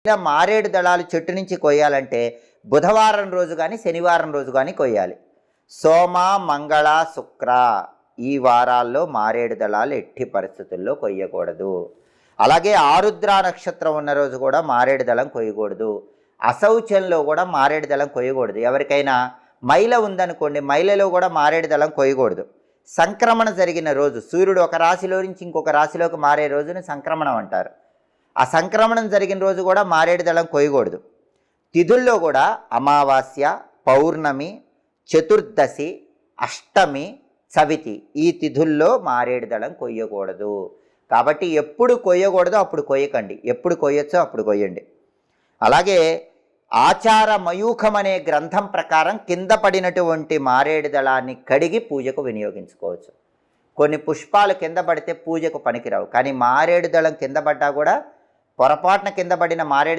ఇలా మారేడు దళాలు చెట్టు నుంచి కొయ్యాలంటే బుధవారం రోజు కానీ శనివారం రోజు కానీ కొయ్యాలి. సోమ, మంగళ, శుక్ర ఈ వారాల్లో మారేడు దళాలు ఎట్టి పరిస్థితుల్లో కొయ్యకూడదు. అలాగే ఆరుద్ర నక్షత్రం ఉన్న రోజు కూడా మారేడు దళం కొయ్యకూడదు. అశౌచంలో కూడా మారేడు దళం కొయ్యకూడదు. ఎవరికైనా మైల ఉందనుకోండి, మైలలో కూడా మారేడు దళం కొయ్యకూడదు. సంక్రమణ జరిగిన రోజు, సూర్యుడు ఒక రాశిలో నుంచి ఇంకొక రాశిలోకి మారే రోజుని సంక్రమణం అంటారు. ఆ సంక్రమణం జరిగిన రోజు కూడా మారేడు దళం కొయ్యకూడదు. తిథుల్లో కూడా అమావాస్య, పౌర్ణమి, చతుర్దశి, అష్టమి, చవితి ఈ తిథుల్లో మారేడు దళం కొయ్యకూడదు. కాబట్టి ఎప్పుడు కొయ్యకూడదో అప్పుడు కొయ్యకండి, ఎప్పుడు కొయ్యొచ్చో అప్పుడు కొయ్యండి. అలాగే ఆచార మయూఖం అనే గ్రంథం ప్రకారం కింద పడినటువంటి మారేడు దళాన్ని కడిగి పూజకు వినియోగించుకోవచ్చు. కొన్ని పుష్పాలు కింద పడితే పూజకు పనికిరావు, కానీ మారేడు దళం కింద పడ్డా కూడా పొరపాటున కింద పడిన మారేడు